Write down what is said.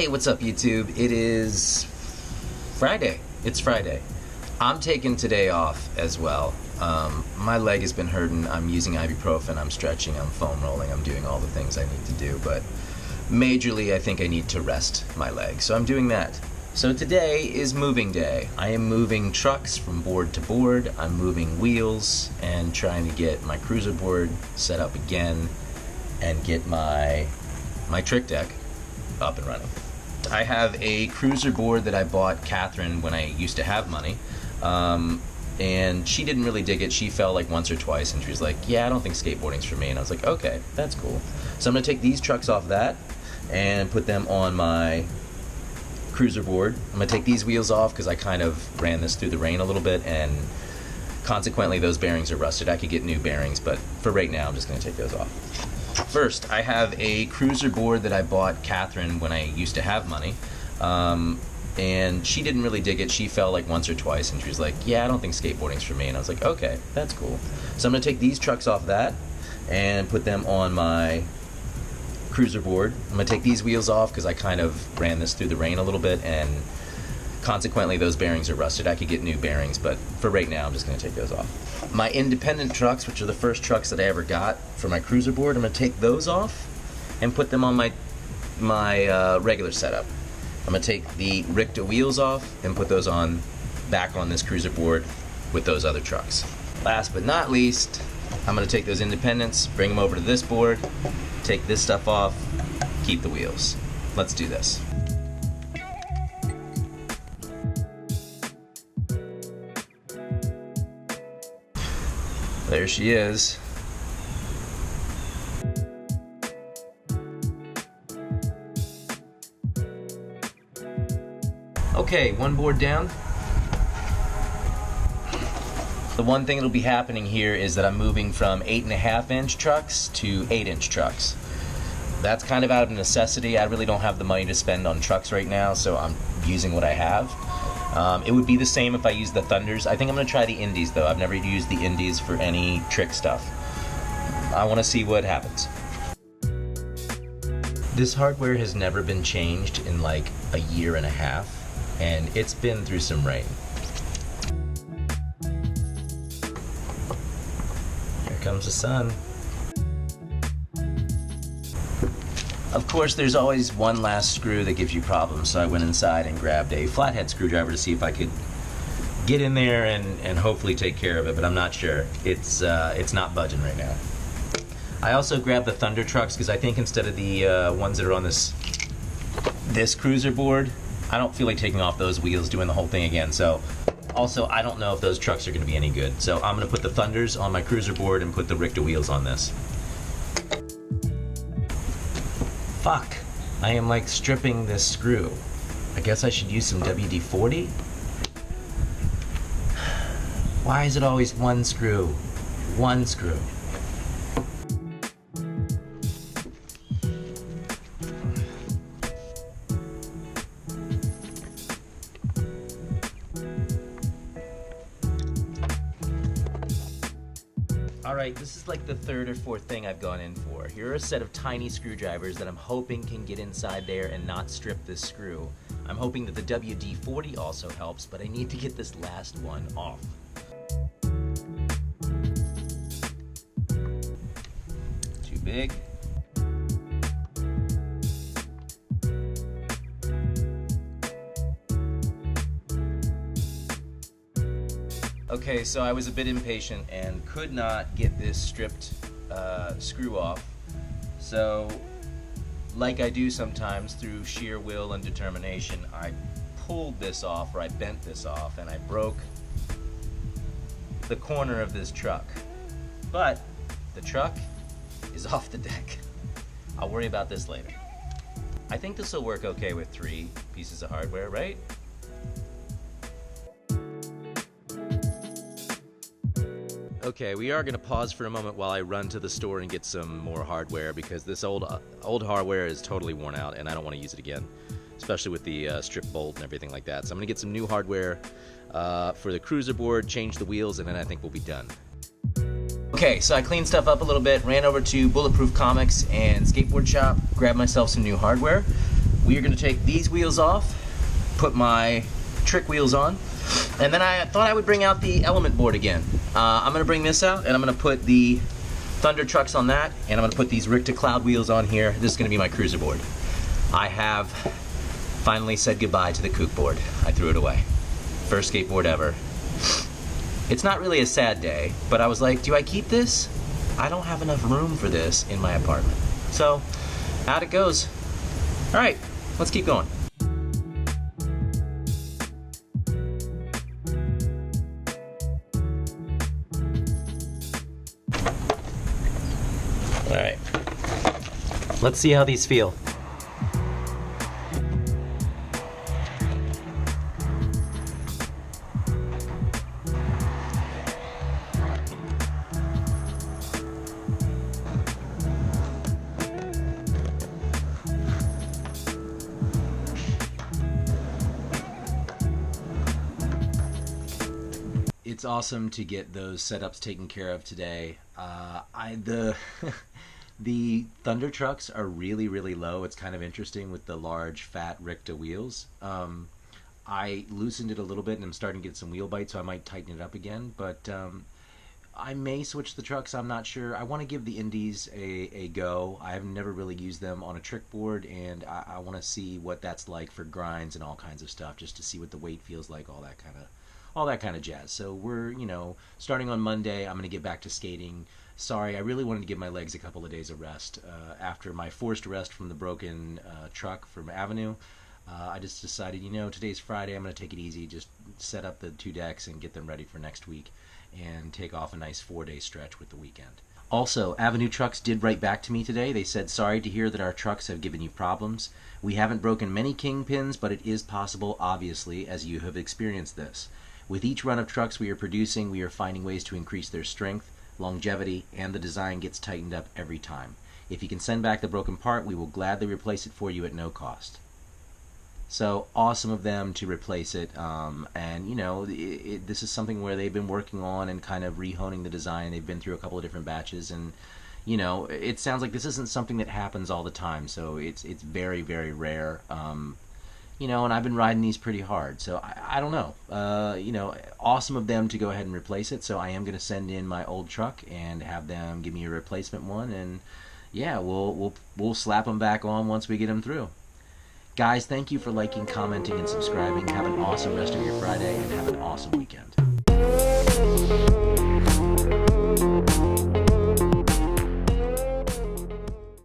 Hey, what's up YouTube? It is Friday. It's Friday. I'm taking today off as well. My leg has been hurting. I'm using ibuprofen, I'm stretching, I'm foam rolling, I'm doing all the things I need to do, but majorly I think I need to rest my leg, so I'm doing that. So today is moving day. I am moving trucks from board to board. I'm moving wheels and trying to get my cruiser board set up again and get my trick deck up and running. I have a cruiser board that I bought Catherine when I used to have money, and she didn't really dig it. She fell like once or twice and she was like, yeah, I don't think skateboarding's for me. And I was like, okay, that's cool. So I'm gonna take these trucks off that and put them on my cruiser board. I'm gonna take these wheels off because I kind of ran this through the rain a little bit and consequently those bearings are rusted. I could get new bearings, but for right now I'm just gonna take those off. First, I have a cruiser board that I bought Catherine when I used to have money, and she didn't really dig it. She fell like once or twice and she was like, yeah, I don't think skateboarding's for me. And I was like, okay, that's cool. So I'm gonna take these trucks off that and put them on my cruiser board. I'm gonna take these wheels off because I kind of ran this through the rain a little bit and consequently those bearings are rusted. I could get new bearings, but for right now I'm just gonna take those off. My independent trucks, which are the first trucks that I ever got for my cruiser board, I'm gonna take those off and put them on my regular setup. I'm gonna take the Richta wheels off and put those back on this cruiser board with those other trucks. Last but not least, I'm gonna take those independents, bring them over to this board, take this stuff off, keep the wheels. Let's do this. There she is. Okay, one board down. The one thing that'll be happening here is that I'm moving from 8.5-inch trucks to 8-inch trucks. That's kind of out of necessity. I really don't have the money to spend on trucks right now, so I'm using what I have. It would be the same if I used the Thunders. I think I'm going to try the Indies though. I've never used the Indies for any trick stuff. I want to see what happens. This hardware has never been changed in like a year and a half, and it's been through some rain. Here comes the sun. Of course, there's always one last screw that gives you problems, so I went inside and grabbed a flathead screwdriver to see if I could get in there and hopefully take care of it, but I'm not sure. It's not budging right now. I also grabbed the Thunder trucks because I think instead of the ones that are on this cruiser board, I don't feel like taking off those wheels, doing the whole thing again. So also, I don't know if those trucks are going to be any good. So I'm going to put the Thunders on my cruiser board and put the Richta wheels on this. Fuck, I am like stripping this screw. I guess I should use some WD-40? Why is it always one screw? One screw. Alright, this is like the third or fourth thing I've gone in for. Here are a set of tiny screwdrivers that I'm hoping can get inside there and not strip this screw. I'm hoping that the WD-40 also helps, but I need to get this last one off. Too big. Okay, so I was a bit impatient and could not get this stripped screw off. So, like I do sometimes through sheer will and determination, I pulled this off, or I bent this off, and I broke the corner of this truck. But the truck is off the deck. I'll worry about this later. I think this will work okay with 3 pieces of hardware, right? Okay, we are going to pause for a moment while I run to the store and get some more hardware because this old hardware is totally worn out and I don't want to use it again, especially with the strip bolt and everything like that. So I'm going to get some new hardware for the cruiser board, change the wheels, and then I think we'll be done. Okay, so I cleaned stuff up a little bit, ran over to Bulletproof Comics and Skateboard Shop, grabbed myself some new hardware. we are going to take these wheels off, put my trick wheels on, and then I thought I would bring out the element board again. I'm going to bring this out, and I'm going to put the Thunder trucks on that, and I'm going to put these Richter Cloud wheels on here. This is going to be my cruiser board. I have finally said goodbye to the Kook board. I threw it away. First skateboard ever. It's not really a sad day, but I was like, do I keep this? I don't have enough room for this in my apartment. So, out it goes. All right, let's keep going. All right, let's see how these feel. It's awesome to get those setups taken care of today. The Thunder trucks are really, really low. It's kind of interesting with the large, fat Richter wheels. I loosened it a little bit and I'm starting to get some wheel bite, so I might tighten it up again. But I may switch the trucks. I'm not sure. I want to give the Indies a go. I have never really used them on a trick board, and I want to see what that's like for grinds and all kinds of stuff, just to see what the weight feels like, all that kind of jazz. So we're, starting on Monday, I'm going to get back to skating. Sorry, I really wanted to give my legs a couple of days of rest. After my forced rest from the broken truck from Avenue, I just decided, today's Friday, I'm going to take it easy, just set up the 2 decks and get them ready for next week, and take off a nice 4-day stretch with the weekend. Also, Avenue Trucks did write back to me today. They said, sorry to hear that our trucks have given you problems. We haven't broken many kingpins, but it is possible, obviously, as you have experienced this. With each run of trucks we are producing, we are finding ways to increase their strength, longevity, and the design gets tightened up every time. If you can send back the broken part, we will gladly replace it for you at no cost. So awesome of them to replace it, and this is something where they've been working on and kind of rehoning the design. They've been through a couple of different batches, and it sounds like this isn't something that happens all the time, so it's very, very rare. And I've been riding these pretty hard, so I don't know. Awesome of them to go ahead and replace it. So I am going to send in my old truck and have them give me a replacement one, and yeah, we'll slap them back on once we get them through. Guys, thank you for liking, commenting, and subscribing. Have an awesome rest of your Friday, and have an awesome weekend.